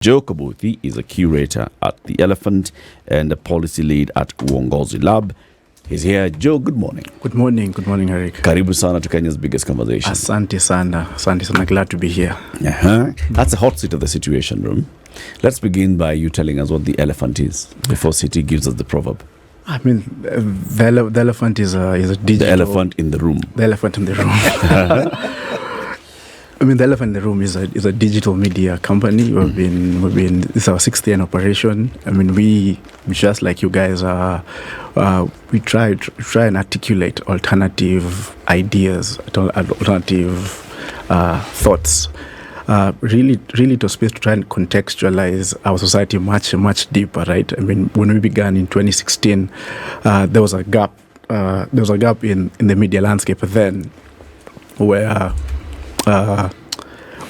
Joe Kobuthi is a curator at The Elephant and a policy lead at UongoziLab. He's here. Joe, good morning. Good morning, Eric. Karibu sana to Kenya's biggest conversation. Asante sana. Glad to be here. That's a hot seat of the Situation Room. Let's begin by you telling us what the elephant is before City gives us the proverb. I mean, the elephant is a digital... The elephant in the room. The elephant in the room. I mean, the Elephant in the Room is a digital media company. We've been. It's our 6th year in operation. I mean, we just like you guys we try and articulate alternative ideas, alternative thoughts. Really to space to try and contextualize our society much deeper, right? I mean, when we began in 2016, there was a gap. There was a gap in the media landscape then, where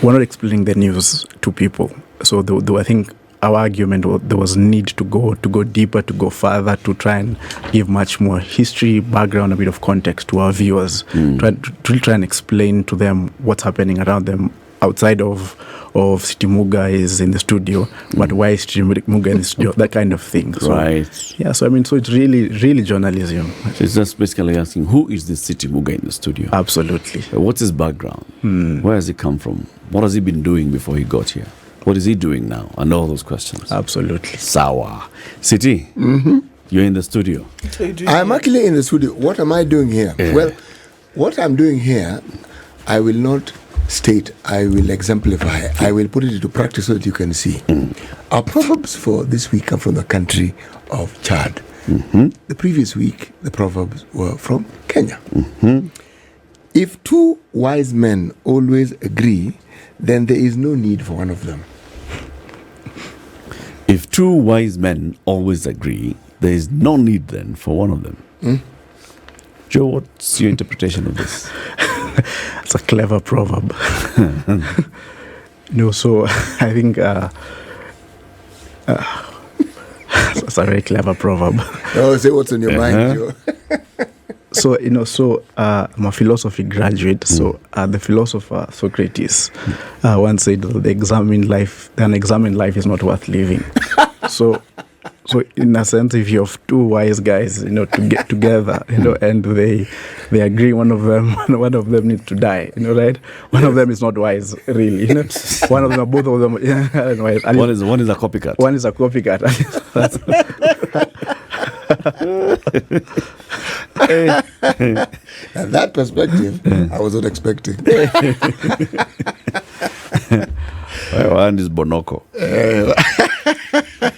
we're not explaining the news to people. So I think our argument was there was need to go deeper, to go further, to try and give much more history, background, a bit of context to our viewers, try and explain to them what's happening around them outside of City Muga is in the studio, but why is City Muga in the studio, that kind of thing. So, right. Yeah, so I mean, so it's really journalism. So it's just basically asking, who is this City Muga in the studio? Absolutely. What's his background? Where has he come from? What has he been doing before he got here? What is he doing now? And all those questions. Absolutely. Sawa. City, you're in the studio. I'm actually in the studio. What am I doing here? Yeah. Well, what I'm doing here, I will not state, I will exemplify, I will put it into practice so that you can see. Our proverbs for this week come from the country of Chad. The previous week, the proverbs were from Kenya. If two wise men always agree, then there is no need for one of them. If two wise men always agree, there is no need then for one of them. Joe, what's your interpretation of this? It's a clever proverb. So I think it's a very clever proverb. Oh, say what's on your mind, Joe. So I'm a philosophy graduate. So the philosopher Socrates once said that the unexamined life is not worth living. So in a sense, if you have two wise guys, to get together, and they agree, one of them needs to die, right? One of them is not wise, really. One of them, both of them, One is a copycat. One is a copycat. And that perspective, I was not expecting. One is Bonoko.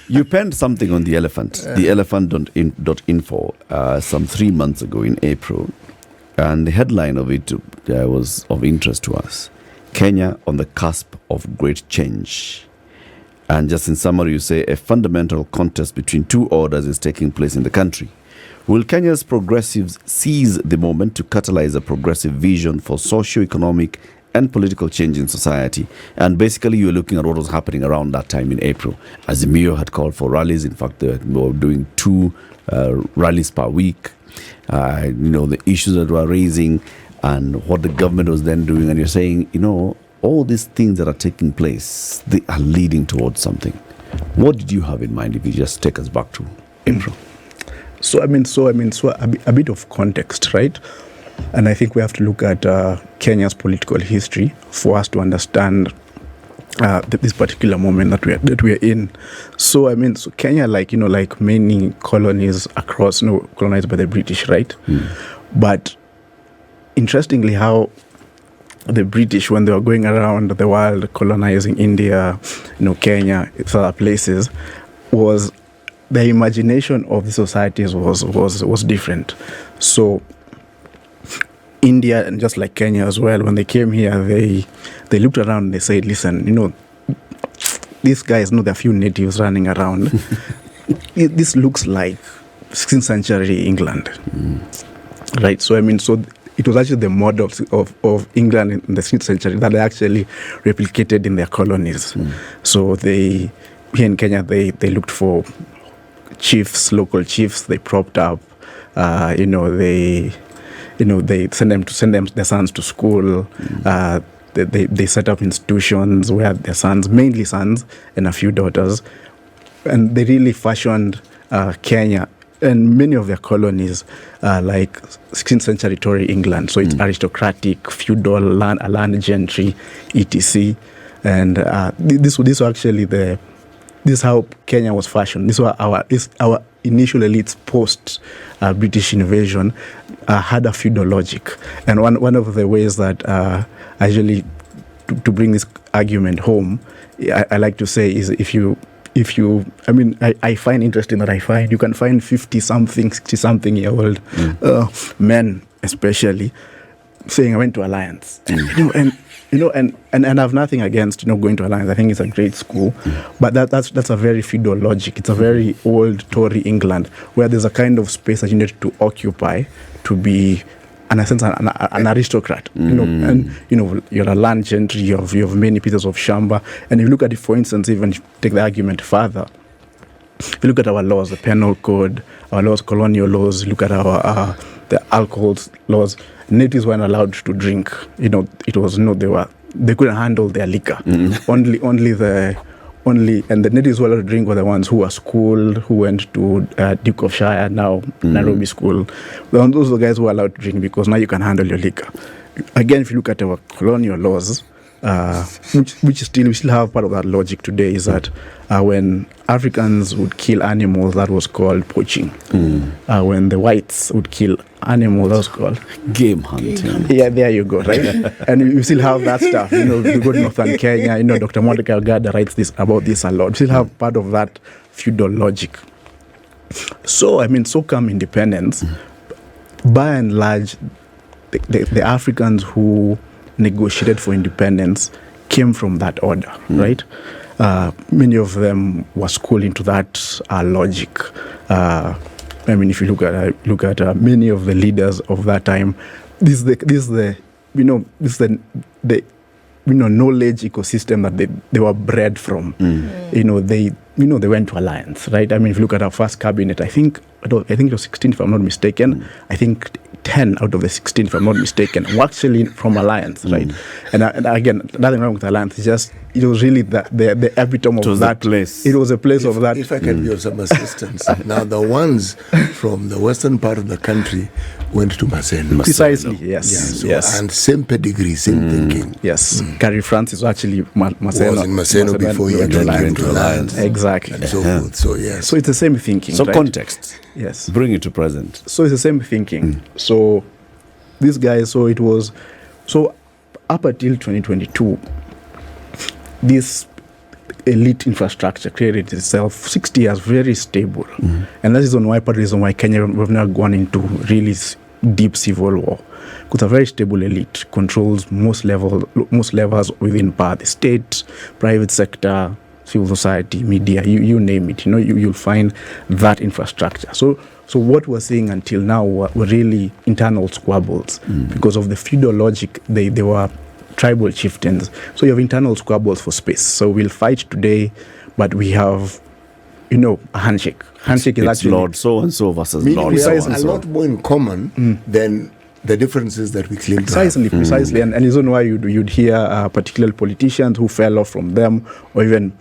You penned something on The Elephant, theelephant.info, some 3 months ago in April. And the headline of it was of interest to us. Kenya on the cusp of great change. And just in summary, you say a fundamental contest between two orders is taking place in the country. Will Kenya's progressives seize the moment to catalyze a progressive vision for socio-economic and political change in society? And basically, you're looking at what was happening around that time in April. Azimio had called for rallies. In fact, they were doing 2 rallies per week. The issues that were raising and what the government was then doing. And you're saying, all these things that are taking place, they are leading towards something. What did you have in mind if you just take us back to April? So a bit of context, right? And I think we have to look at Kenya's political history for us to understand this particular moment that we are in. So Kenya, like many colonies across, colonized by the British, right? But interestingly, how the British, when they were going around the world colonizing India, Kenya, other places, was the imagination of the societies was different. So India, and just like Kenya as well, when they came here, they looked around and they said, listen, these guys, there are a few natives running around. This looks like 16th century England. Right? So it was actually the models of England in the 16th century that they actually replicated in their colonies. So here in Kenya, they looked for chiefs, local chiefs. They propped up, they send their sons to school. They set up institutions where their sons, mainly sons, and a few daughters, and they really fashioned Kenya and many of their colonies like 16th century Tory England. So it's aristocratic, feudal, land gentry, etc. And this was actually this is how Kenya was fashioned. This was our initial elites post British invasion had a feudal logic. And one of the ways that actually to bring this argument home, I like to say is if you, I find interesting that you can find 50-something, 60-something-year-old men, especially, saying I went to Alliance, and I have nothing against going to Alliance. I think it's a great school, but that's a very feudal logic. It's a very old Tory England where there's a kind of space that you need to occupy to be, in a sense, an aristocrat. And you're a land gentry. You have many pieces of shamba, and if you look at it, for instance, even take the argument further. If you look at our laws, the penal code, our laws, colonial laws, look at our the alcohol laws. Natives weren't allowed to drink. It was they couldn't handle their liquor. Only the natives who were allowed to drink were the ones who were schooled, who went to Duke of Shire, now Nairobi School. Those are the guys who were allowed to drink because now you can handle your liquor. Again, if you look at our colonial laws, we still have part of that logic today, is that when Africans would kill animals, that was called poaching. When the whites would kill animals, that was called game hunting. Yeah, there you go, right? And you still have that stuff. You go to northern Kenya, Dr. Mordecai Ogada writes about this a lot. We still have part of that feudal logic. So come independence, by and large, the Africans who negotiated for independence came from that order, right? Many of them were schooled into that logic. If you look at many of the leaders of that time, this is the knowledge ecosystem that they were bred from. They went to Alliance, right? If you look at our first cabinet, I think it was 16, if I'm not mistaken. I think 10 out of the 16, if I'm not mistaken, were actually from Alliance, right? And again, nothing wrong with Alliance. It's just it was really the epitome of that place. It was a place of that. If I can be of some assistance, now the ones from the western part of the country went to Maseno. Precisely, yes. Yes. And same pedigree, same thinking. Yes. Gary Francis actually Maseno. Was in Maseno before he went to Alliance. Exactly. And so forth. So, yes. So it's the same thinking. So right? Context. Yes. Bring it to present. So it's the same thinking. So these guys, so up until 2022, this elite infrastructure created itself 60 years very stable. And that is part of the reason why Kenya, we've now gone into really deep civil war. Because a very stable elite controls most levels within power, the state, private sector, civil society, media, you name it. You'll find that infrastructure. So what we're seeing until now were really internal squabbles. Because of the feudal logic, they were tribal chieftains. So you have internal squabbles for space. So we'll fight today, but we have, a handshake. Handshake is actually Lord so-and-so versus Meaning Lord we have so-and-so. a lot more in common than the differences that we claim to have. Precisely. And the reason why you'd hear particular politicians who fell off from them, or even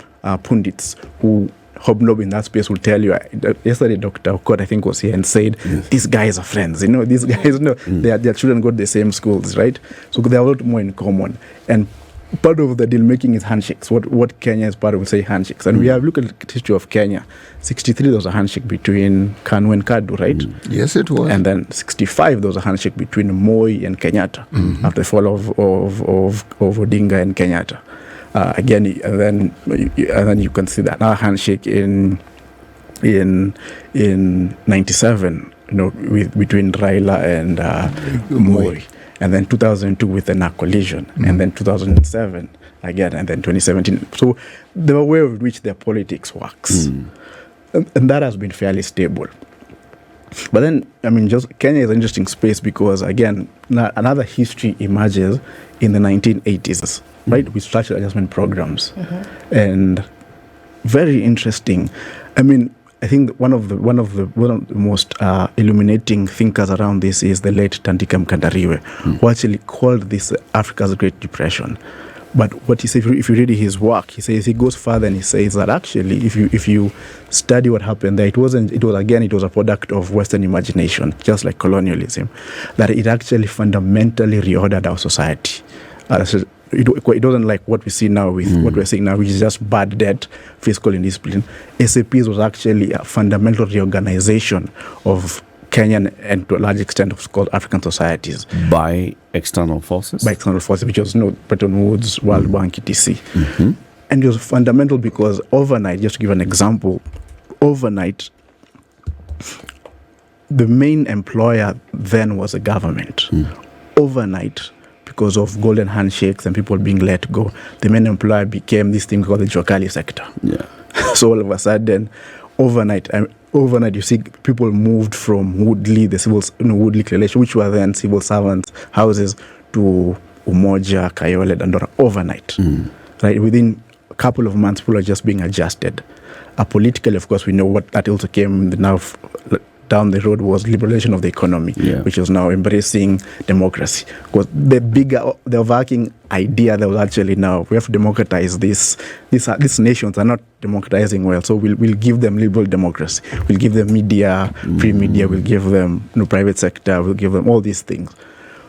pundits who hobnob in that space will tell you. Yesterday, Dr. Okot, I think, was here and said, these guys are friends. These guys, their children go to the same schools, right? So they have a lot more in common. And part of the deal making is handshakes. What Kenya is part of, we say handshakes. And we have looked at the history of Kenya. 63, there was a handshake between Kanu and Kadu, right? Yes, it was. And then 65, there was a handshake between Moi and Kenyatta after the fall of Odinga and Kenyatta. Again, and then you can see that another handshake in 97, between Raila and Moi. And then 2002 with the NAC collision, and then 2007 again, and then 2017. So the way in which their politics works, and that has been fairly stable. But then, Kenya is an interesting space because, again, another history emerges in the 1980s, right, with structural adjustment programs. And very interesting. I think one of the most illuminating thinkers around this is the late Tandika Mkandariwe, who actually called this Africa's Great Depression. But what he says, if you read his work, he goes further and he says that actually, if you study what happened there, it was a product of Western imagination, just like colonialism, that it actually fundamentally reordered our society. It wasn't like what we see now with what we're seeing now, which is just bad debt, fiscal indiscipline. SAPs was actually a fundamental reorganization of Kenyan and to a large extent of called African societies. By external forces? By external forces, which was Bretton Woods, World Bank, etc. Mm-hmm. And it was fundamental because overnight, just to give an example, overnight, the main employer then was the government. Overnight, because of golden handshakes and people being let go, the main employer became this thing called the Jokali sector. Yeah. So all of a sudden, overnight, you see people moved from Woodley, the Woodley Coalition, which were then civil servants' houses, to Umoja, Kayole, Dandora, overnight. Right? Within a couple of months, people are just being adjusted. Politically, of course, we know what that also came now down the road was liberalization of the economy, which is now embracing democracy. Because the overarching idea that was actually now we have to democratize this. These nations are not democratizing well, so we'll give them liberal democracy. We'll give them media, free media. We'll give them private sector. We'll give them all these things.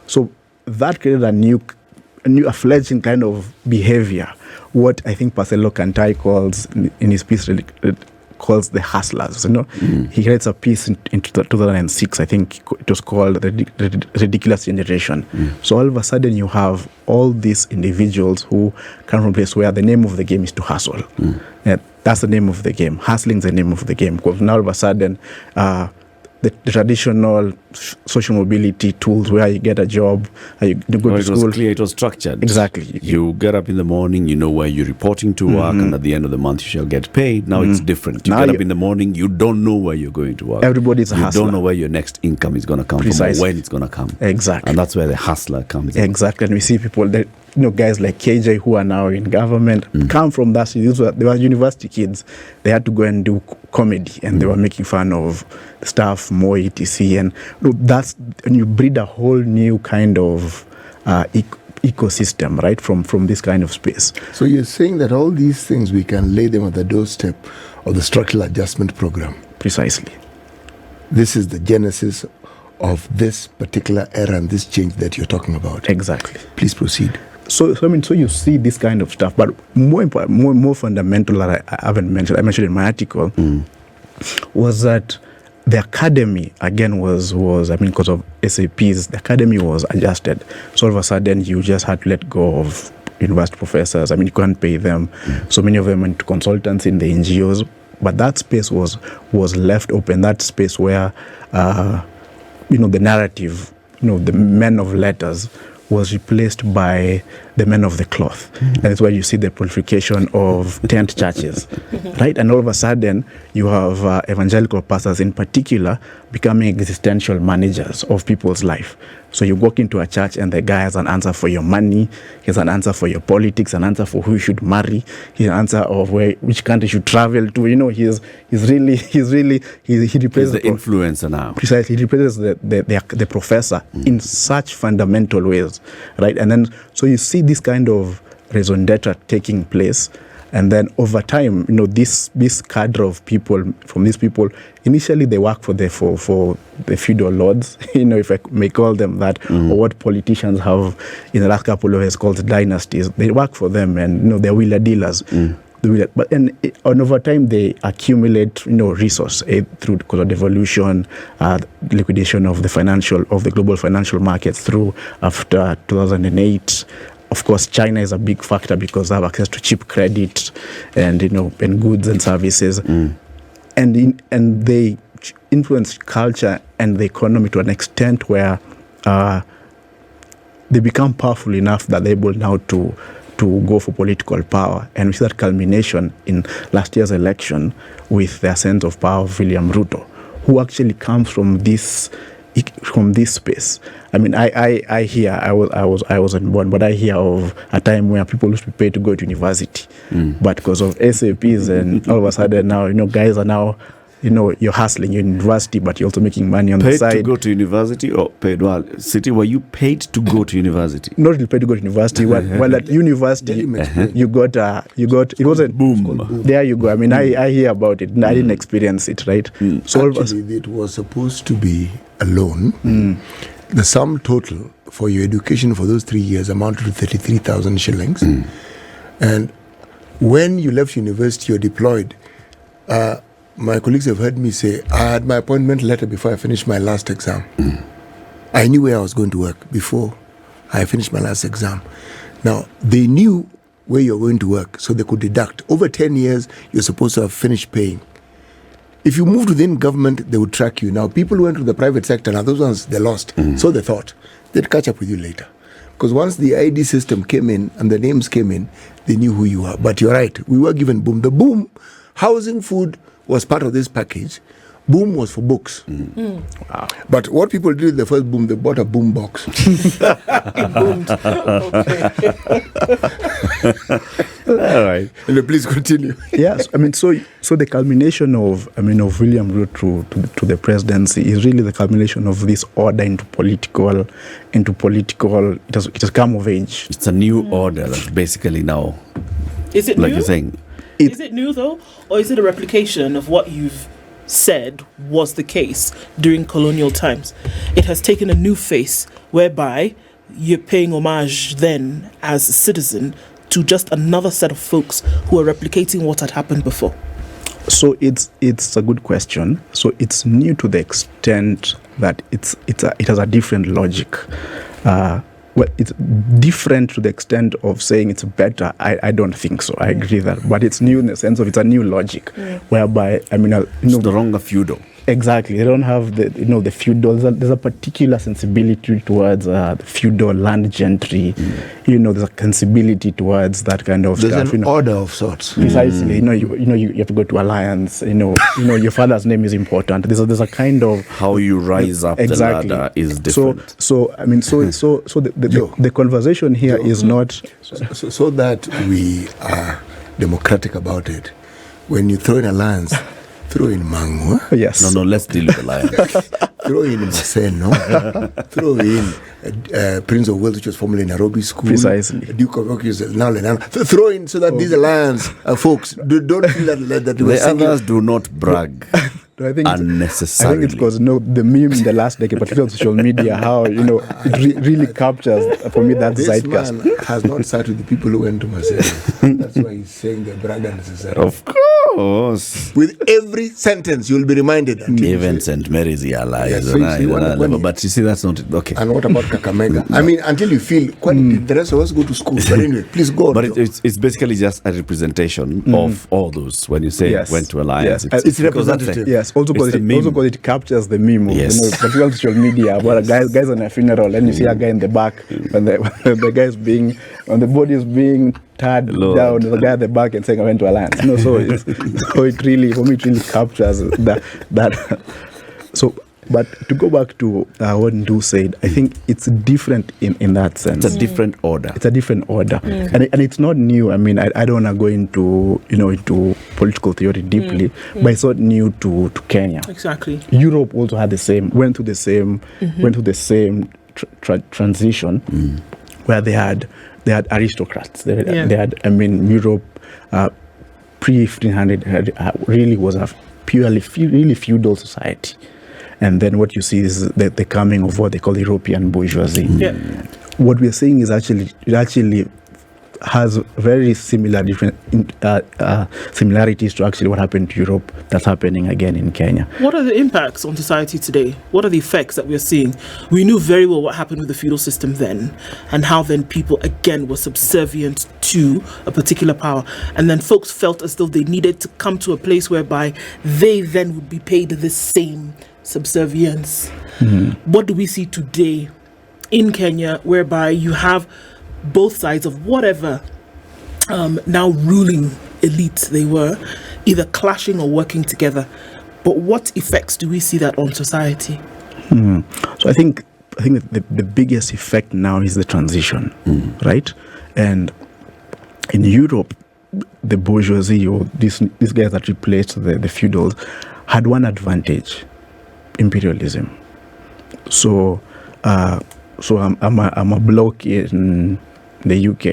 So that created a fledgling kind of behavior. What I think Marcelo Kantai calls in his piece calls the hustlers. He writes a piece in 2006. I think it was called the Ridiculous Generation. So all of a sudden you have all these individuals who come from a place where the name of the game is to hustle. That's the name of the game. Hustling is the name of the game. Because now all of a sudden the traditional social mobility tools where you get a job, you go to school. It was clear, it was structured. Exactly. You get up in the morning, you know where you're reporting to work, and at the end of the month you shall get paid. Now it's different. You get up in the morning, you don't know where you're going to work. Everybody's a hustler. You don't know where your next income is going to come from or when it's going to come. Exactly. And that's where the hustler comes in. Exactly. And we see people that, guys like KJ who are now in government come from that. They were university kids. They had to go and do comedy and they were making fun of stuff, more etc. And and you breed a whole new kind of ecosystem, right, from this kind of space. So you're saying that all these things, we can lay them at the doorstep of the structural adjustment program. Precisely. This is the genesis of this particular era and this change that you're talking about. Exactly. Please proceed. So you see this kind of stuff, but more important, more fundamental that I haven't mentioned, I mentioned in my article, was that the academy again was because of SAPs, the academy was adjusted. So all of a sudden you just had to let go of university professors. You couldn't pay them. So many of them went to consultants in the NGOs, but that space was left open. That space where the narrative, the men of letters was replaced by the men of the cloth. And that's where you see the proliferation of tent churches, right? And all of a sudden, you have evangelical pastors in particular becoming existential managers of people's life. So you walk into a church and the guy has an answer for your money, he has an answer for your politics, an answer for who you should marry, he has an answer of which country you should travel to. He replaces the influencer now. Precisely, he replaces the professor in such fundamental ways, right? And then so you see this kind of raison d'etre taking place. And then over time, this cadre of people, from these people, initially they work for the feudal lords, if I may call them that, or what politicians have in the last couple of years called dynasties. They work for them, and they're wheeler dealers. But over time they accumulate, resource because of devolution, liquidation of the global financial markets through after 2008. Of course, China is a big factor because they have access to cheap credit and and goods and services, and they influence culture and the economy to an extent where they become powerful enough that they're able now to go for political power. And we see that culmination in last year's election with the ascent of power of William Ruto, who actually comes from this space. I wasn't born, but I hear of a time where people used to pay to go to university, but because of SAPs and all of a sudden now, guys are now you're hustling, you're in university, but you're also making money on the Paid side. to go to university or paid? Well, City, were you paid to go to university? Not really paid to go to university. Well, at university, you got it wasn't Boom. There you go. I mean, I hear about it. I didn't experience it, right? So Actually, it was supposed to be a loan. The sum total for your education for those 3 years amounted to 33,000 shillings. And when you left university, you're deployed. My colleagues have heard me say, I had my appointment letter before I finished my last exam. I knew where I was going to work before I finished my last exam. Now, they knew where you're going to work, so they could deduct. Over 10 years, you're supposed to have finished paying. If you moved within government, they would track you. Now, people who went to the private sector, now those ones, they lost. So they thought they'd catch up with you later. Because once the ID system came in and the names came in, they knew who you are. But you're right, we were given boom. The boom, housing, food was part of this package. Boom was for books. Wow. But what people did with the first boom, they bought a boom box. It boomed. All right. Please continue. Yes, I mean, so the culmination of William Ruto to the presidency is really the culmination of this order into political. It has come of age. It's a new order that's basically now, Is it like new? you're saying. Is it new though, or is it a replication of what you've said was the case during colonial times? It has taken a new face whereby you're paying homage then as a citizen to just another set of folks who are replicating what had happened before. So it's a good question. So it's new to the extent that it has a different logic. Well, it's different to the extent of saying it's better. I don't think so. I agree that, but it's new in the sense of it's a new logic, whereby It's the wrong of feudal. Exactly, they don't have the feudal. There's a particular sensibility towards the feudal land gentry. There's a sensibility towards that kind of There's stuff. an order of sorts. Precisely, you have to go to alliance. Your father's name is important. There's a kind of How you rise up the ladder is different. So the conversation here is not So that we are democratic about it. When you throw in alliance, throw in Mangu, yes. No, let's deal with the lion. throw in Maseno, throw in Prince of Wales, which was formerly Nairobi School. Precisely. Duke of York is now Lenana. Throw in so that these alliance folks don't feel that we were The others do not brag. I think unnecessarily. I think it's because the meme in the last decade, particularly on social media, how it really captures for me that this zeitgeist. man has not sat with the people who went to Maseno. That's why he's saying they brag unnecessarily. Of course. With every sentence, you'll be reminded. Even St. Mary's the allies. Yeah, so you see, But you see, that's not it. Okay. And what about Kakamega? I mean, until you feel quite the rest of us go to school. But anyway, please go on. But it's basically just a representation of all those. When you say Yes. went to alliance, Yes. It's because that's representative. Yes, also It's because the it captures the meme of Yes. particularly on social media about a guys on a funeral, and you see a guy in the back when the guy is when the body is being tied Lord. down, the guy at the back and saying I went to alliance. So it really captures that. So, but to go back to what Ndu said, I think it's different in that sense. It's a different order. It's a different order, and it's not new. I mean, I don't want to go into political theory deeply, but it's not new to Kenya. Exactly. Europe also had went through the same transition, where they had aristocrats. They had Europe pre 1500 really was a purely really feudal society. And then what you see is the coming of what they call European bourgeoisie. Yeah. What we are saying is it actually has very similarities to actually what happened to Europe that's happening again in Kenya. What are the impacts on society today? What are the effects that we're seeing? We knew very well what happened with the feudal system then, and how then people again were subservient to a particular power. And then folks felt as though they needed to come to a place whereby they then would be paid the same subservience. What do we see today in Kenya, whereby you have both sides of whatever now ruling elite they were, either clashing or working together? But what effects do we see that on society? So I think the biggest effect now is the transition, right? And in Europe, the bourgeoisie or these guys that replaced the feudals had one advantage: imperialism. So I'm a bloke in the UK,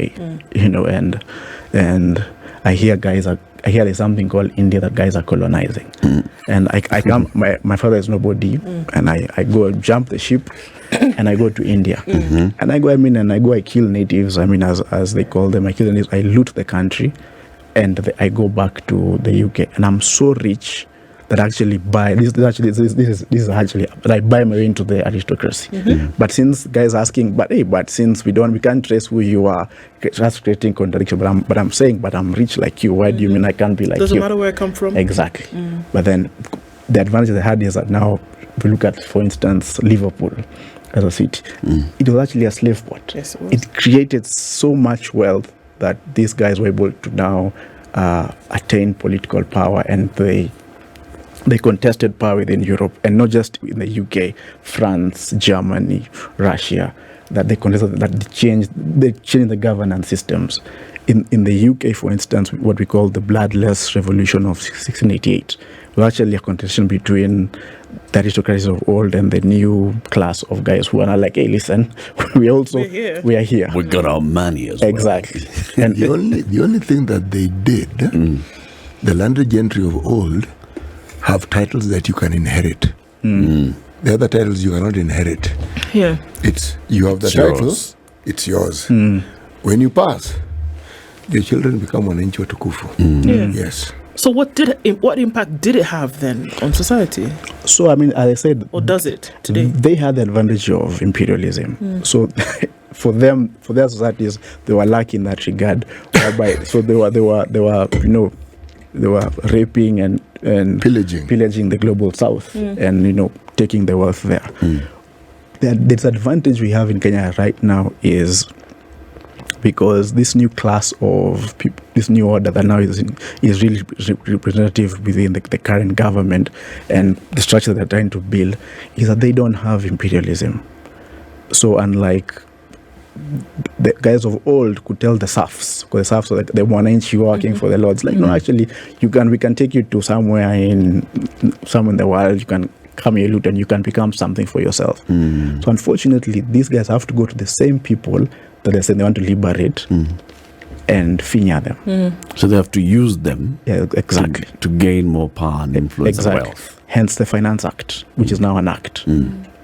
and I hear there's something called India that guys are colonizing, and I come. My father is nobody, and I go jump the ship, and I go to India, and I go. I kill natives. As they call them, I kill the natives. I loot the country, and I go back to the UK, and I'm so rich that actually I buy my way into the aristocracy. But since guys asking, but since we can't trace who you are, that's creating contradiction. But I'm rich like you. Why do you mean I can't be like Doesn't you? matter where I come from. Exactly. But then the advantage they had is that now, if we look at, for instance, Liverpool as a city, it was actually a slave port. Yes, it was. It created so much wealth that these guys were able to now attain political power, and they contested power within Europe, and not just in the UK, France, Germany, Russia, that they contested, that they changed the governance systems. In the UK, for instance, what we call the bloodless revolution of 1688 was actually a contestation between the aristocracies of old and the new class of guys who are now like, hey, listen, we are here. We got our money as well. Exactly. And the only thing that they did, the landed gentry of old have titles that you can inherit. The other titles you cannot inherit. Yeah. You have the It's title, yours. it's yours. When you pass, your children become wananchi watukufu. Yes. So what impact did it have then on society? So, as I said, Or does it today? they had the advantage of imperialism. So for their societies, they were lucky in that regard. Whereby, so they were raping and pillaging the global south, and taking the wealth there. The disadvantage we have in Kenya right now is because this new class of people, this new order that now is really representative within the current government and the structure they're trying to build, is that they don't have imperialism. So unlike the guys of old could tell the serfs, because the serfs are like the wananchi working for the lords, like, no, actually, we can take you to somewhere in the world, you can come here, loot, and you can become something for yourself. So unfortunately, these guys have to go to the same people that they say they want to liberate and finya them. So they have to use them exactly to gain more power and influence and wealth. Hence the Finance Act, which is now an act.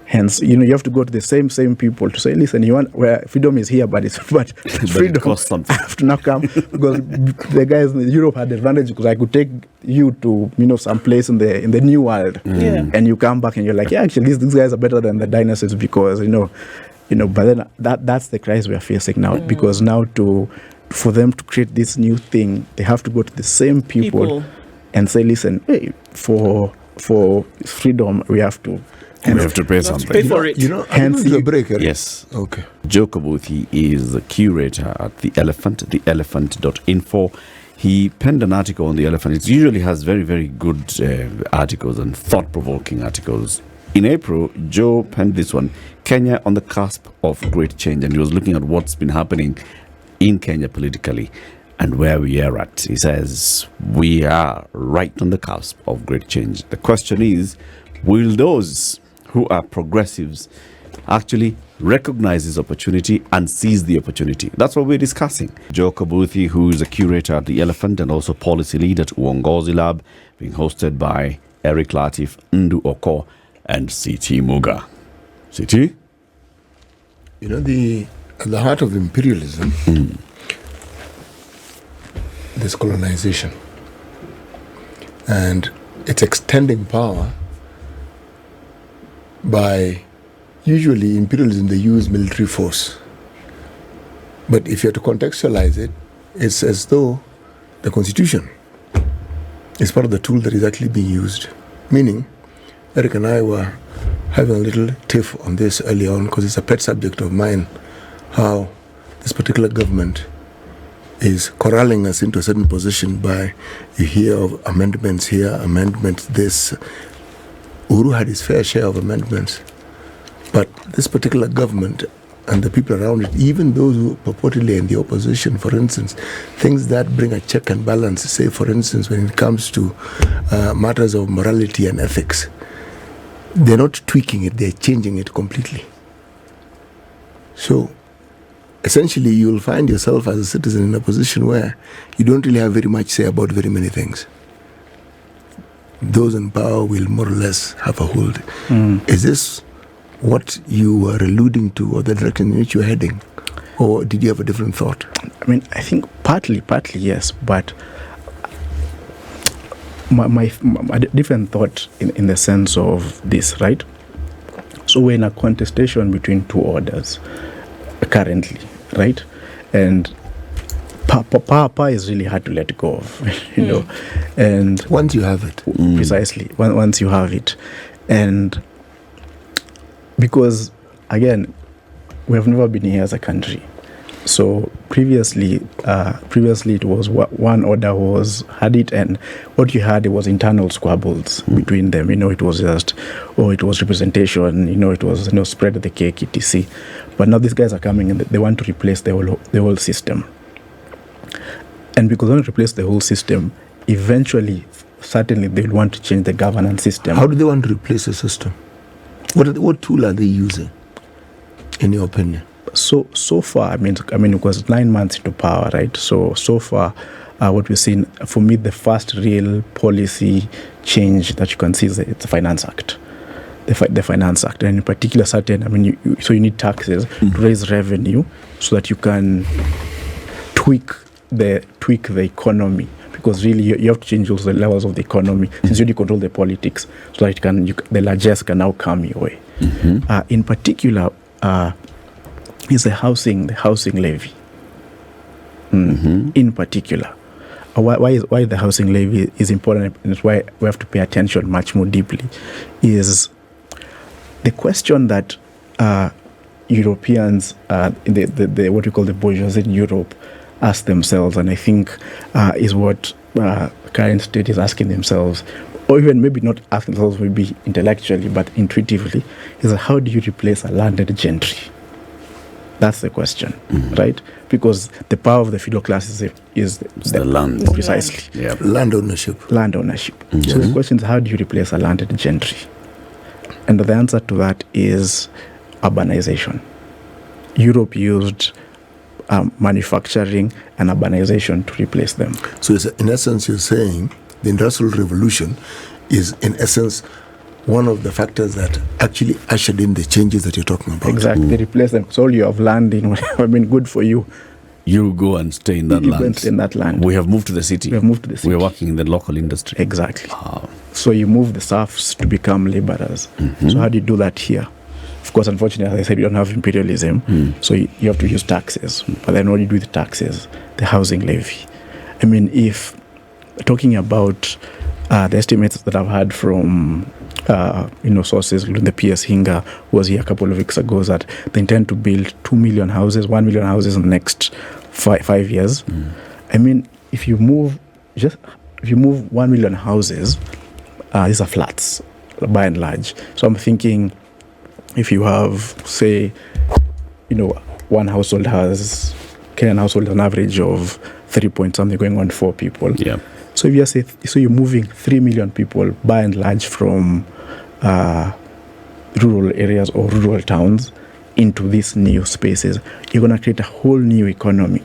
Hence, you have to go to the same people to say, listen, where freedom is here, but freedom costs something. I have to now come, because the guys in Europe had the advantage, because I could take you to some place in the new world, and you come back and you're like, yeah, actually these guys are better than the dinosaurs, because but then that's the crisis we are facing now, because now for them to create this new thing, they have to go to the same people and say, listen, hey, for freedom we have to. And we have to pay something. Pay for it. Hence the break. Yes. Okay. Joe Kobuthi is the curator at The Elephant, theelephant.info. He penned an article on The Elephant. It usually has very, very good articles and thought-provoking articles. In April, Joe penned this one, Kenya on the cusp of great change. And he was looking at what's been happening in Kenya politically and where we are at. He says, we are right on the cusp of great change. The question is, will those who are progressives actually recognize this opportunity and seize the opportunity? That's what we're discussing. Joe Kobuthi, who is a curator at The Elephant and also policy lead at UongoziLab, being hosted by Eric Latif, Ndu Oko, and CT Muga. CT? At the heart of imperialism, there's colonization. And it's extending power by, usually imperialism, they use military force. But if you have to contextualize it, it's as though the constitution is part of the tool that is actually being used. Meaning, Eric and I were having a little tiff on this earlier on, because it's a pet subject of mine, how this particular government is corralling us into a certain position by, you hear of amendments here, amendments this. Uhuru had his fair share of amendments, but this particular government and the people around it, even those who purportedly in the opposition, for instance, things that bring a check and balance, say, for instance, when it comes to matters of morality and ethics, they're not tweaking it, they're changing it completely. So, essentially, you'll find yourself as a citizen in a position where you don't really have very much say about very many things. Those in power will more or less have a hold. Is this what you were alluding to, or the direction in which you're heading? Or did you have a different thought? I mean, I think partly yes, but my different thought in the sense of this, right? So we're in a contestation between two orders currently, right? And power is really hard to let go of, you know. And once you have it. Precisely, once you have it. And because, again, we have never been here as a country. So previously it was one order had it, and what you had, it was internal squabbles between them. You know, it was just, it was representation. You know, it was, spread the cake, etc. But now these guys are coming and they want to replace the whole system. And because they want to replace the whole system, eventually, certainly, they will want to change the governance system. How do they want to replace the system? What tool are they using, in your opinion? So far, I mean, it was 9 months into power, right? So far, what we've seen, for me, the first real policy change that you can see is the Finance Act. The Finance Act, and in particular, you need taxes to raise revenue so that you can tweak the economy. Because really, you have to change also the levels of the economy, since you control the politics, so that the largesse can now come your way. In particular, is the housing levy. In particular, why the housing levy is important, and why we have to pay attention much more deeply, is the question that Europeans, the what we call the bourgeoisie in Europe, ask themselves, and I think is what current state is asking themselves, or even maybe not asking themselves, maybe intellectually, but intuitively, is how do you replace a landed gentry? That's the question, right? Because the power of the feudal class is the land. Precisely. Yeah. Land ownership. So the question is, how do you replace a landed gentry? And the answer to that is urbanization. Europe used manufacturing and urbanization to replace them. So in essence, you're saying the Industrial Revolution is, in essence, one of the factors that actually ushered in the changes that you're talking about. Exactly. They replace them. So all you have land in, good for you. You go and stay in that land. Go and stay in that land. We have moved to the city. We are working in the local industry. Exactly. So you move the serfs to become laborers. So how do you do that here? Of course, unfortunately, as I said, you don't have imperialism. So you have to use taxes. But then what do you do with the taxes? The housing levy. I mean, if talking about the estimates that I've had from sources, including the PS Hinga was here a couple of weeks ago, that they intend to build 2 million houses, 1 million houses in the next 5 years. I mean, if you move 1 million houses, these are flats by and large. So I'm thinking, if you have, say, one household has, Kenyan household an average of 3 point something going on 4 people. Yeah. So if you say, you're moving 3 million people by and large from rural areas or rural towns into these new spaces, you're going to create a whole new economy.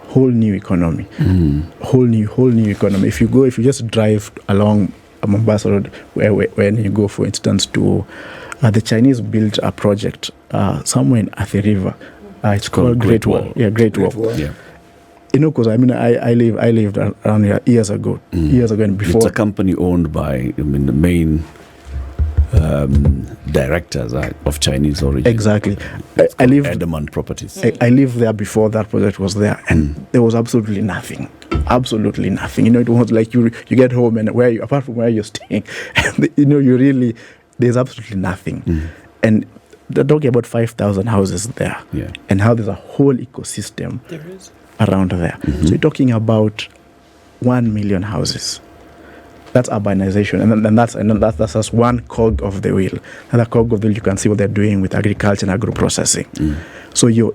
Whole new economy. If you just drive along Mombasa Road, when you go, for instance, to the Chinese built a project somewhere in Athi River. It's called Great Wall. Yeah, Great Wall. Yeah. Because I lived around here years ago. And before. It's a company owned by the main directors of Chinese origin. Exactly. I lived Edmund Properties. I lived there before that project was there, and there was absolutely nothing. Absolutely nothing. It was like you get home, and apart from where you're staying, there's absolutely nothing. And they're talking about 5,000 houses there, and how there's a whole ecosystem around there. So you're talking about 1 million houses. That's urbanization, and that's just one cog of the wheel. Another cog of the wheel, you can see what they're doing with agriculture and agro-processing. So you're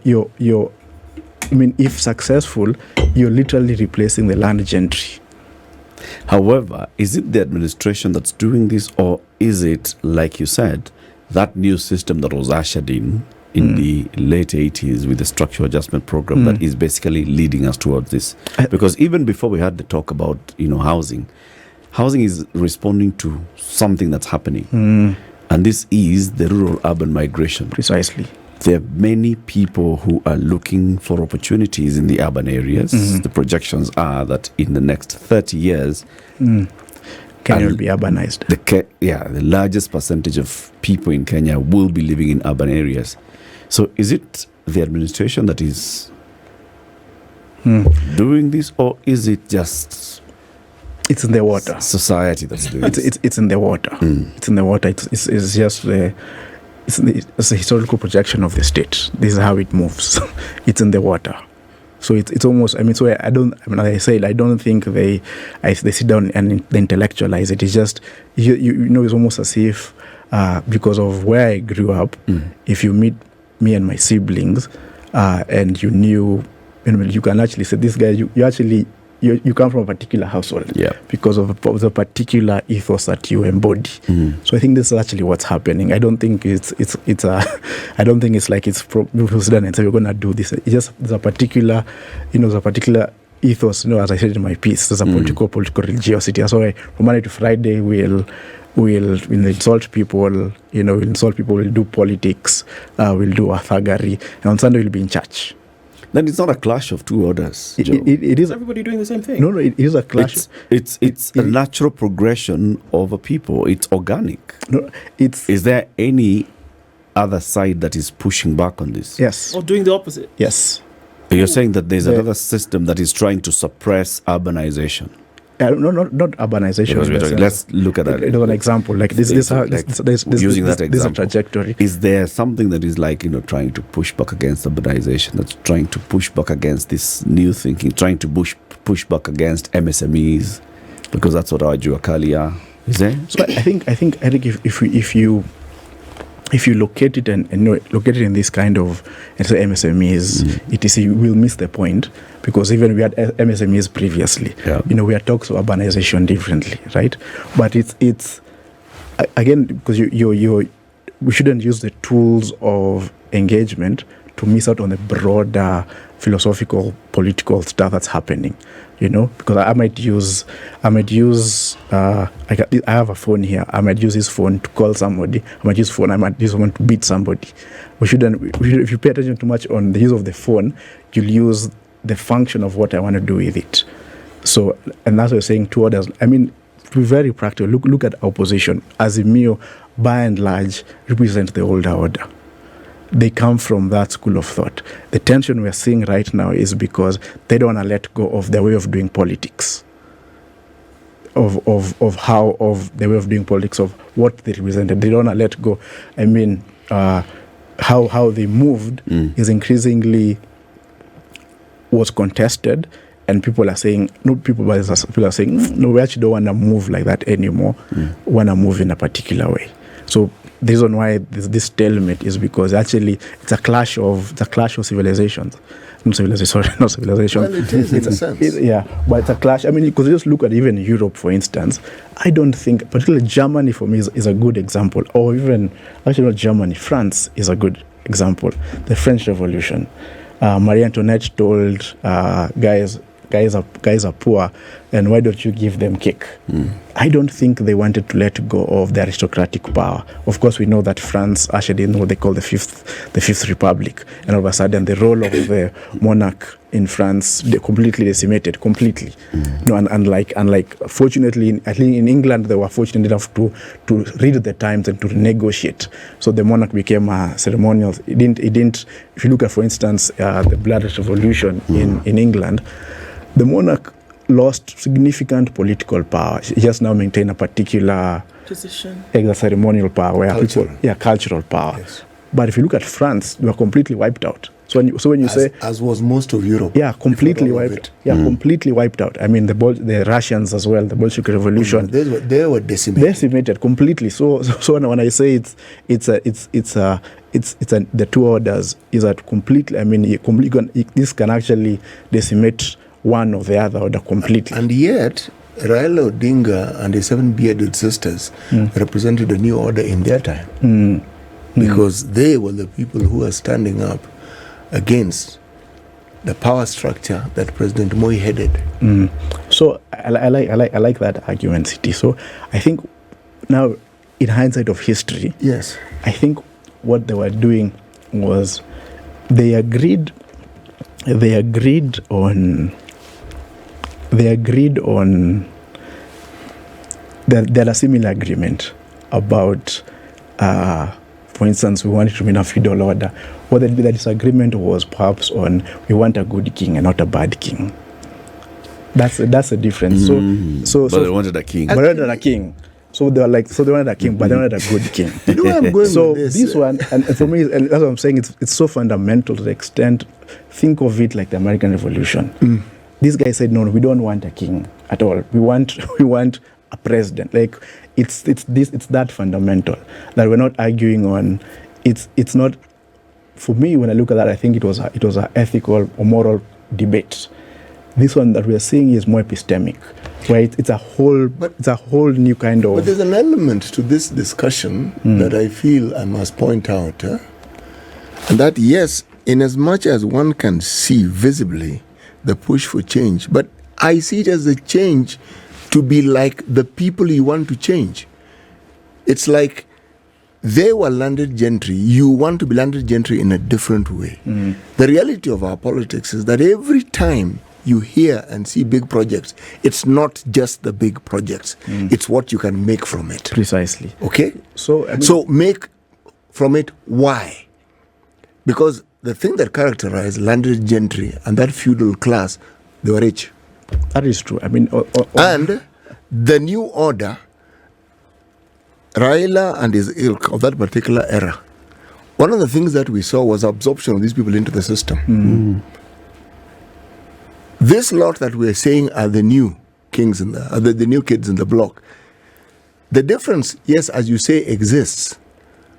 I mean, if successful, you're literally replacing the land gentry. However, is it the administration that's doing this, or is it, like you said, that new system that was ushered in the late 80s with the structural adjustment program that is basically leading us towards this? Because even before we had the talk about, housing is responding to something that's happening. And this is the rural-urban migration. Precisely. There are many people who are looking for opportunities in the urban areas. The projections are that in the next 30 years, Kenya will be urbanized. The largest percentage of people in Kenya will be living in urban areas. So is it the administration that is doing this, or is it just... It's in the water. Society that's doing it. It's in the water. It's in the water. It's just it's a historical projection of the state. This is how it moves. It's in the water. So it's almost, so I don't think they sit down and they intellectualize it. It's just, it's almost as if, because of where I grew up, if you meet me and my siblings, and you knew, you can actually say, this guy, you come from a particular household because of the particular ethos that you embody. So I think this is actually what's happening. I don't think it's like it's people sit down and say we're going to do this. It's just there's a particular ethos. As I said in my piece, there's a political religiosity. So from Monday to Friday we'll insult people. We'll do politics. We'll do a thuggery, and on Sunday we'll be in church. Then it's not a clash of two orders. It is everybody doing the same thing. No, it is a clash. It's a natural progression of a people. It's organic. No, is there any other side that is pushing back on this? Yes. Or doing the opposite? Yes. You're saying that there's another system that is trying to suppress urbanization. No, not urbanization. Let's look at that. It was an example. Like this using that example. This is a trajectory. Is there something that is like, trying to push back against urbanization, that's trying to push back against this new thinking, trying to push back against MSMEs? Because that's what our Juakali are. Is there? So I think if you locate it and locate it in this kind of MSMEs, etc., you will miss the point, because even we had MSMEs previously. We had talks of urbanization differently, right? But it's again, because we shouldn't use the tools of engagement to miss out on the broader philosophical, political stuff that's happening. Because I have a phone here. I might use this phone to call somebody. I might use someone to beat somebody. If you pay attention too much on the use of the phone, you'll use the function of what I want to do with it. So, and that's what you're saying, two orders. To be very practical, look at opposition. Azimio, by and large, represent the older order. They come from that school of thought. The tension we're seeing right now is because they don't want to let go of their way of doing politics, of the way of doing politics, of what they represented. They don't want to let go. How they moved is increasingly was contested, and people are saying, people are saying, no, we actually don't want to move like that anymore. We want to move in a particular way. So the reason why this stalemate is because actually it's a clash of civilizations. Not civilization. Well, it is in a sense. But it's a clash. Because you just look at even Europe, for instance. I don't think, particularly Germany for me is a good example. Or even, actually not Germany, France is a good example. The French Revolution. Marie Antoinette told guys are poor, and why don't you give them cake? I don't think they wanted to let go of the aristocratic power. Of course, we know that France ushered in what they call the Fifth Republic, and all of a sudden the role of the monarch in France completely decimated, Unlike fortunately, I think in England they were fortunate enough to read the times and to negotiate. So the monarch became a ceremonial. It didn't. If you look at, for instance, the Blood Revolution in England, the monarch lost significant political power. He just now maintained a particular position, ceremonial power, where cultural cultural power. Yes. But if you look at France, they were completely wiped out. So when you say, as was most of Europe, yeah, completely wiped, completely wiped out. I mean, the Russians as well, the Bolshevik Revolution, they were decimated completely. So when I say the two orders is that completely. I mean, this can actually decimate one or the other order completely. And yet, Raila Odinga and his 7 bearded sisters represented a new order in their time, because they were the people who were standing up against the power structure that President Moi headed. So I like that argument, City. So I think now, in hindsight of history, yes, I think what they were doing was they agreed on there a similar agreement about, for instance, we wanted to remain a feudal order. What the disagreement was perhaps on, we want a good king and not a bad king. That's the difference. So they wanted a king. But they wanted a king. So they wanted a king, but they wanted a good king. You know where I'm going so with this one, and for me, and that's what I'm saying, it's so fundamental to the extent, think of it like the American Revolution. This guy said, no, we don't want a king at all. We want a president. Like it's that fundamental that we're not arguing on. It's not, for me, when I look at that, I think it was an ethical or moral debate. This one that we're seeing is more epistemic, where it's a whole new kind of. But there's an element to this discussion that I feel I must point out, and that yes, in as much as one can see visibly the push for change, but I see it as a change to be like the people you want to change. It's like they were landed gentry. You want to be landed gentry in a different way. The reality of our politics is that every time you hear and see big projects, it's not just the big projects. It's what you can make from it. Precisely. Okay? So make from it why? Because the thing that characterized landed gentry and that feudal class, they were rich. That is true. I mean, and the new order, Raila and his ilk of that particular era, one of the things that we saw was absorption of these people into the system. This lot that we're saying are the new kings the new kids in the block. The difference, yes, as you say, exists,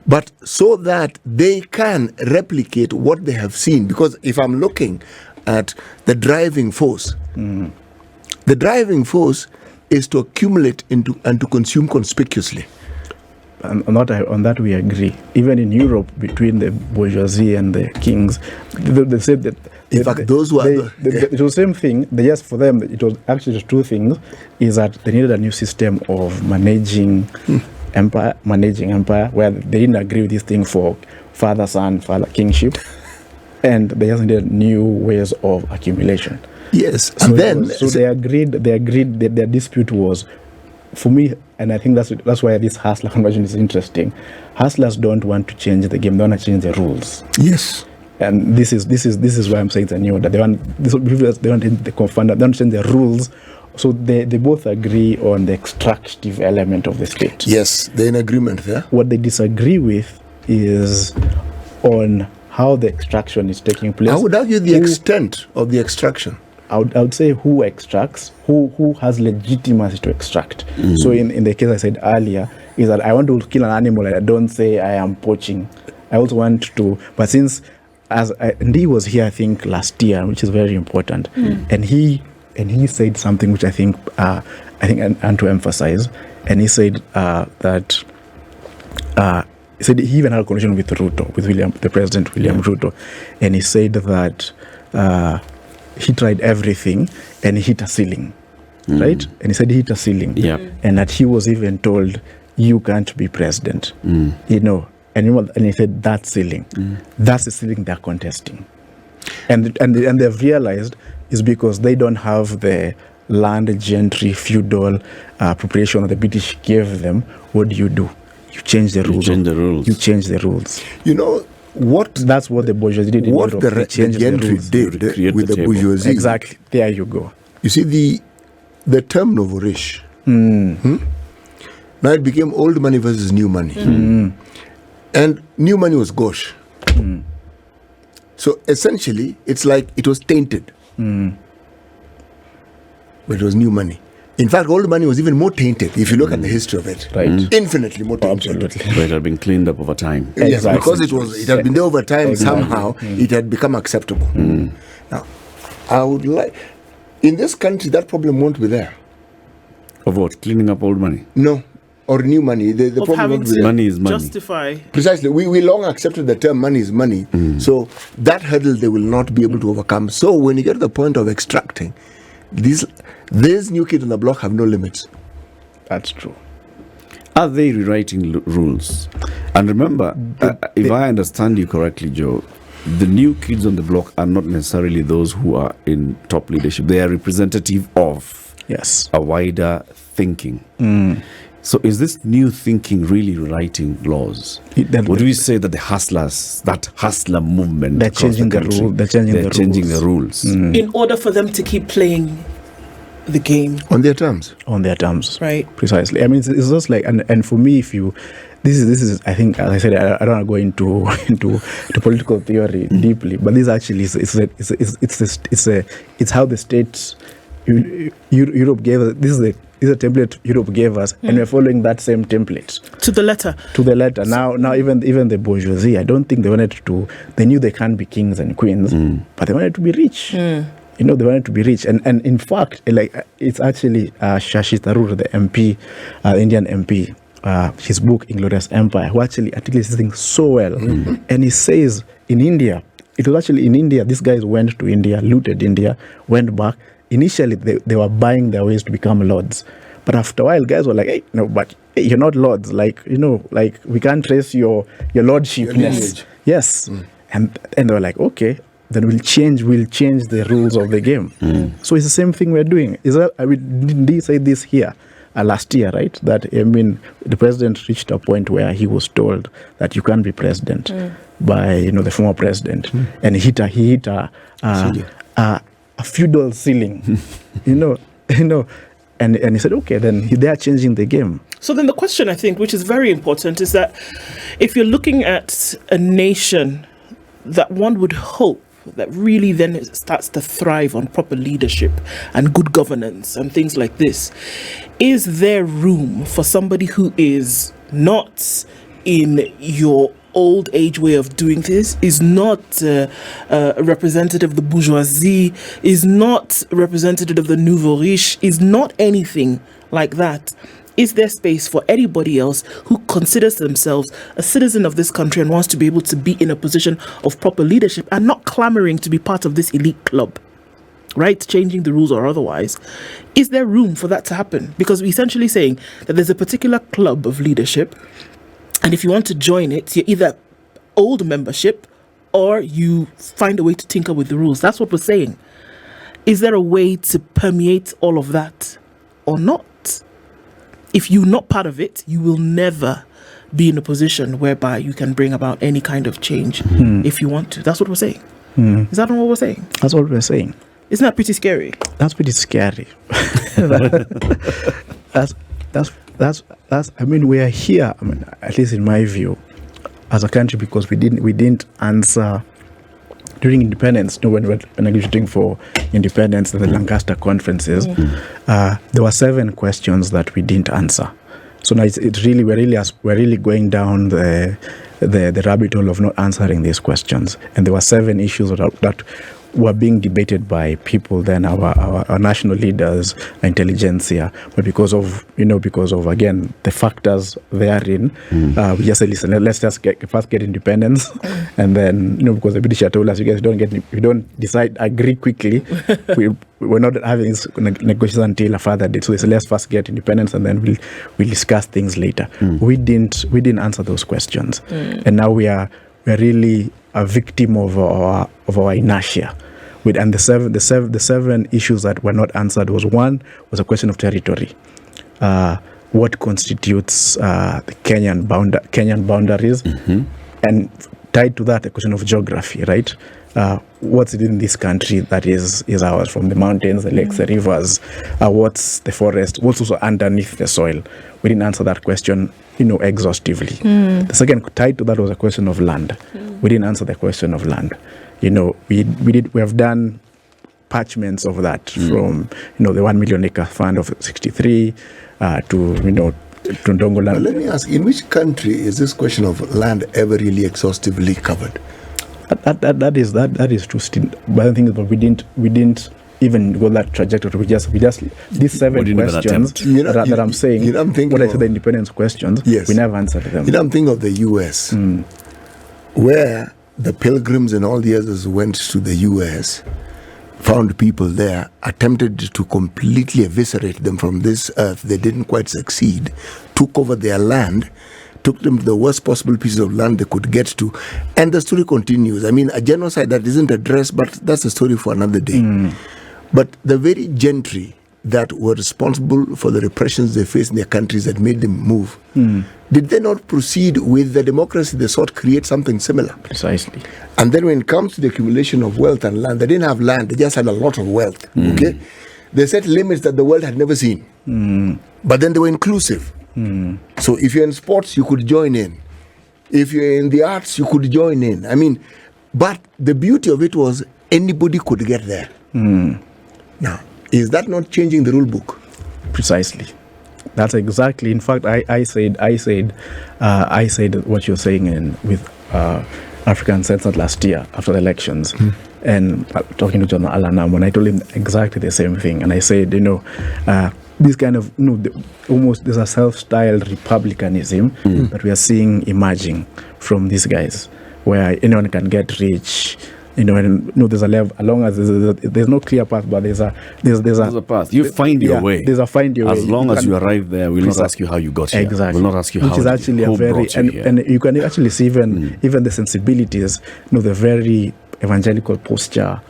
but so that they can replicate what they have seen. Because if I'm looking at the driving force, the driving force is to accumulate into and to consume conspicuously. And on that we agree. Even in Europe, between the bourgeoisie and the kings, they said that. In fact, those who it was the same thing. Just for them, it was actually just two things: is that they needed a new system of managing empire, where they didn't agree with this thing for father kingship, and they just needed new ways of accumulation. Yes, So they agreed. Their dispute was, for me, and I think that's why this hustler conversion is interesting. Hustlers don't want to change the game; they want to change the rules. Yes, and this is why I'm saying it's a new order. They want to change the rules. So they both agree on the extractive element of the state. Yes, they're in agreement there. What they disagree with is on how the extraction is taking place. I would argue the extent of the extraction. I would say who extracts, who has legitimacy to extract. So in the case I said earlier, is that I want to kill an animal, I don't say I am poaching. I also want to, but since and he was here, I think, last year, which is very important, and he said something which I think and to emphasize, and he said that he said he even had a conversation with Ruto, with the President William Ruto, and he said that he tried everything and he hit a ceiling, right? And he said he hit a ceiling, and that he was even told, you can't be president, and he said that ceiling, that's the ceiling they're contesting, and they've realized is because they don't have the land gentry feudal appropriation that the British gave them. What do? You change the rules. You change the rules. You know what? That's what the bourgeoisie did in what Europe. The gentry did with the bourgeoisie. Exactly. There you go. You see the term nouveau-riche. Now it became old money versus new money. And new money was gauche. So essentially, it's like it was tainted. But it was new money. In fact, old money was even more tainted if you look at the history of it. Right. Infinitely more tainted. Absolutely. But it had been cleaned up over time. Yes, Exactly. because it had been there over time. Exactly. Somehow it had become acceptable. Now, I would like, in this country, that problem won't be there. Of what? Cleaning up old money? No, or new money. The Of problem having won't be to there. Money is money. justify. Precisely. We long accepted the term money is money. So that hurdle they will not be able to overcome. So when you get to the point of extracting, these new kids on the block have no limits. That's true. Are they rewriting rules? And remember, if I understand you correctly, Joe, the new kids on the block are not necessarily those who are in top leadership. They are representative of Yes. a wider thinking. So is this new thinking really rewriting laws? Would we say that the hustlers, that hustler movement, They're across changing the country, rule. They're changing the rules. In order for them to keep playing the game, On their terms. On their terms. right? Precisely. I mean, it's just like, and for me, if you, this is, I think, as I said, I don't want to go into political theory deeply, but this actually it's how the states, Europe gave us. This is a template Europe gave us, and we're following that same template To the letter. to the letter. Now, even the bourgeoisie, I don't think they wanted to. They knew they can't be kings and queens, but they wanted to be rich. You know, they wanted to be rich, and in fact, like it's actually Shashi Tharoor, the MP, Indian MP, his book Inglorious Empire, who actually articulates this thing so well, and he says in India, it was actually in India. These guys went to India, looted India, went back. Initially, they were buying their ways to become lords, but after a while, guys were like, "Hey, no, but hey, you're not lords. Like, you know, like we can't trace your lordship." Your lineage. Yes, and they were like, "Okay, then we'll change the rules of the game." So it's the same thing we're doing. Didn't he say this here last year, right? That, I mean, the president reached a point where he was told that you can't be president by the former president, and he hit a feudal ceiling, and he said, okay, then they are changing the game. So then the question, I think, which is very important, is that if you're looking at a nation that one would hope that really then it starts to thrive on proper leadership and good governance and things like this, is there room for somebody who is not in your old age way of doing this, is not a representative of the bourgeoisie, is not representative of the nouveau riche, is not anything like that? Is there space for anybody else who considers themselves a citizen of this country and wants to be able to be in a position of proper leadership and not clamoring to be part of this elite club, right? Changing the rules or otherwise. Is there room for that to happen? Because we're essentially saying that there's a particular club of leadership, and if you want to join it, you're either old membership or you find a way to tinker with the rules. That's what we're saying. Is there a way to permeate all of that or not? If you're not part of it, you will never be in a position whereby you can bring about any kind of change if you want to. That's what we're saying. Is that not what we're saying? That's what we're saying. Isn't that pretty scary? That's pretty scary. That's. I mean, we are here. I mean, at least in my view, as a country, because we didn't answer during independence. When we were negotiating for independence at the Lancaster conferences, there were 7 questions that we didn't answer. So now it's really we're really going down the rabbit hole of not answering these questions. And there were 7 issues that were being debated by people then, our national leaders, intelligentsia, but because of again the factors therein, we just said, listen, let's just first get independence, and then because the British told us, you guys don't agree quickly, we're not having this negotiation until a further date. So let's first get independence, and then we'll discuss things later. We didn't answer those questions, and now we're really a victim of our inertia. And the seven issues that were not answered was a question of territory. What constitutes the Kenyan boundaries, and tied to that, a question of geography, right? what's in this country that is ours, from the mountains, the lakes, the rivers, what's the forest, what's also underneath the soil. We didn't answer that question, exhaustively. The second tied to that was a question of land. We didn't answer the question of land. We have done parchments of that from, the 1 million acre fund of 63 to Ndongo land. But let me ask, in which country is this question of land ever really exhaustively covered? That is true. But the thing is that we didn't even go that trajectory. We just these 7 questions that I'm saying. What I said, the independence questions. Yes. We never answered them. I'm thinking of the U.S., where the pilgrims and all the others went to the U.S., found people there, attempted to completely eviscerate them from this earth. They didn't quite succeed, took over their land, took them to the worst possible pieces of land they could get to, and the story continues. I mean, a genocide that isn't addressed, but that's a story for another day. But the very gentry that were responsible for the repressions they faced in their countries that made them move, did they not proceed with the democracy they sought create something similar? Precisely. And then when it comes to the accumulation of wealth and land, they didn't have land, they just had a lot of wealth. Okay? They set limits that the world had never seen. But then they were inclusive. So if you're in sports, you could join in. If you're in the arts, you could join in. I mean, but the beauty of it was anybody could get there. Now, is that not changing the rule book? Precisely. That's exactly. In fact, I said what you're saying with African Census last year after the elections, and talking to John Alanam, when I told him exactly the same thing, and I said, this kind of almost there's a self-styled republicanism that we are seeing emerging from these guys, where anyone can get rich. There's a level, as long as there's no clear path, but there's a path. You find your way. There's a find your way. As long as you arrive there, we'll not ask you how you got here. Exactly. We'll not ask you which how is actually who a very brought you here. and you can actually see even the sensibilities, the very evangelical posture.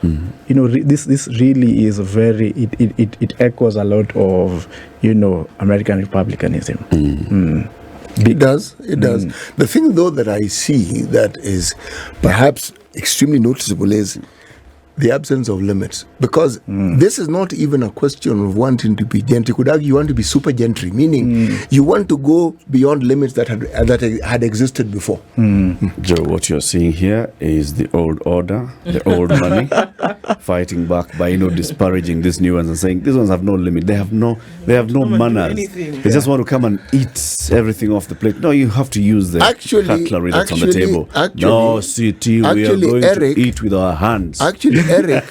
This really is very. It echoes a lot of American republicanism. It does. The thing, though, that I see that is perhaps extremely noticeable is the absence of limits. Because this is not even a question of wanting to be gentry. You could argue you want to be super gentry, meaning you want to go beyond limits that had existed before. Joe, what you're seeing here is the old order, the old money, fighting back by disparaging these new ones and saying these ones have no limit. They have no manners. They just want to come and eat everything off the plate. No, you have to use the cutlery that's on the table. No, CT, we are going to eat with our hands. Actually, Eric,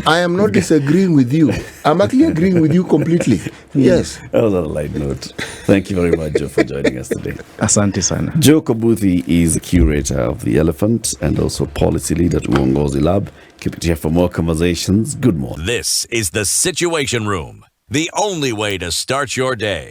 I am not disagreeing with you. I'm actually agreeing with you completely. Yes. That was on a light note. Thank you very much, Joe, for joining us today. Asante sana. Joe Kobuthi is the curator of The Elephant and also policy lead at UongoziLab. Keep it here for more conversations. Good morning. This is The Situation Room, the only way to start your day.